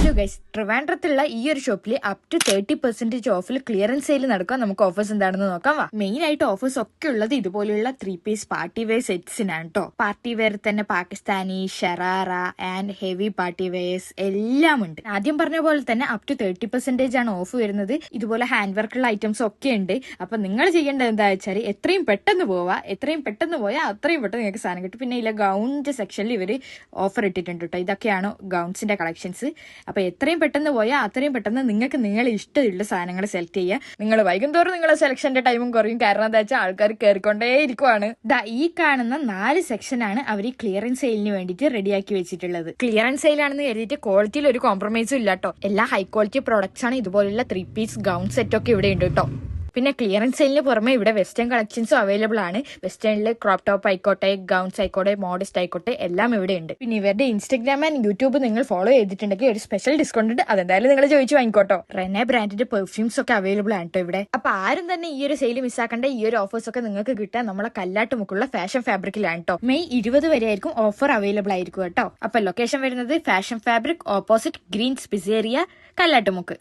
Hello guys, ട്രിവാൻഡ്രത്തുള്ള ഈ ഒരു ഷോപ്പിൽ അപ് ടു 30% ഓഫിൽ ക്ലിയറൻസ് സെയിൽ നടക്കാം. നമുക്ക് ഓഫേഴ്സ് എന്താണെന്ന് നോക്കാം. മെയിൻ ആയിട്ട് ഓഫേഴ്സ് ഒക്കെ ഉള്ളത് ഇതുപോലെയുള്ള 3-piece പാർട്ടി വെയർ സെറ്റ്സിനാണ് കേട്ടോ. പാർട്ടി വെയർ തന്നെ Pakistani, sharara and heavy party wears എല്ലാം ഉണ്ട്. ആദ്യം പറഞ്ഞ പോലെ തന്നെ അപ് ടു 30% ആണ് ഓഫ് വരുന്നത്. ഇതുപോലെ ഹാൻഡ് വർക്കുള്ള ഐറ്റംസ് ഒക്കെ ഉണ്ട്. അപ്പൊ നിങ്ങൾ ചെയ്യേണ്ടത് എന്താ വെച്ചാൽ എത്രയും പെട്ടെന്ന് പോവാ, എത്രയും പെട്ടെന്ന് പോയാൽ അത്രയും പെട്ടെന്ന് നിങ്ങൾക്ക് സാധനം കിട്ടും. പിന്നെ ഇതിലെ ഗൗണിന്റെ സെക്ഷനിൽ ഇവര് ഓഫർ ഇട്ടിട്ടുണ്ട് കേട്ടോ. ഇതൊക്കെയാണ് ഗൗൺസിന്റെ കളക്ഷൻസ്. അപ്പൊ എത്രയും പെട്ടെന്ന് പോയാൽ അത്രയും പെട്ടെന്ന് നിങ്ങൾക്ക് നിങ്ങളെ ഇഷ്ടമുള്ള സാധനങ്ങൾ സെലക്ട് ചെയ്യുക. നിങ്ങൾ വൈകുന്നോറും നിങ്ങളെ സെലക്ഷന്റെ ടൈമും കുറയും. കാരണം എന്താ വെച്ചാൽ ആൾക്കാർ കയറിക്കൊണ്ടേ ഇരിക്കുവാണ്. ഈ കാണുന്ന 4 സെക്ഷനാണ് അവർ ഈ ക്ലിയറൻസ് സെയിലിന് വേണ്ടിയിട്ട് റെഡിയാക്കി വെച്ചിട്ടുള്ളത്. ക്ലിയറൻസ് സെയിലാണെന്ന് കരുതിയിട്ട് ക്വാളിറ്റിയിൽ ഒരു കോംപ്രമൈസും ഇല്ല കേട്ടോ. എല്ലാ ഹൈ ക്വാളിറ്റി പ്രോഡക്ട്സ് ആണ്. ഇതുപോലുള്ള 3-piece ഗൗൺ സെറ്റ് ഒക്കെ ഇവിടെ ഉണ്ട് കേട്ടോ. പിന്നെ ക്ലിയറൻസ് സെയിലിന് പുറമെ ഇവിടെ വെസ്റ്റേൺ കളക്ഷൻസും അവൈലബിൾ ആണ്. വെസ്റ്റേണിൽ ക്രോപ്പ് ടോപ്പ് ആയിക്കോട്ടെ, ഗൗൺസ് ആയിക്കോട്ടെ, മോഡസ്റ്റ് ആയിക്കോട്ടെ, എല്ലാം ഇവിടെ ഉണ്ട്. പിന്നെ ഇവരുടെ ഇൻസ്റ്റാഗ്രാം ആൻഡ് യൂട്യൂബ് നിങ്ങൾ ഫോളോ ചെയ്തിട്ടുണ്ടെങ്കിൽ ഒരു സ്പെഷ്യൽ ഡിസ്കൗണ്ട് ഉണ്ട്. അതെന്തായാലും നിങ്ങൾ ചോദിച്ചു വാങ്ങിക്കോട്ടോ. റെനെ ബ്രാൻഡിന്റെ പെർഫ്യൂംസ് ഒക്കെ അവൈലബിൾ ആണ് കേട്ടോ ഇവിടെ. അപ്പൊ ആരും തന്നെ ഈ ഒരു സെയിൽ മിസ്സാക്കേണ്ട. ഈ ഒരു ഓഫേഴ്സ് ഒക്കെ നിങ്ങൾക്ക് കിട്ടാൻ നമ്മളെ കല്ലാട്ടുമുക്കുള്ള ഫാഷൻ ഫാബ്രിക്കിലാണ് കേട്ടോ. മെയ് 20 വരെ ആയിരിക്കും ഓഫർ അവൈലബിൾ ആയിരിക്കും കേട്ടോ. അപ്പൊ ലൊക്കേഷൻ വരുന്നത് fashion fabric opposite green Spiceria, Kallattumukku.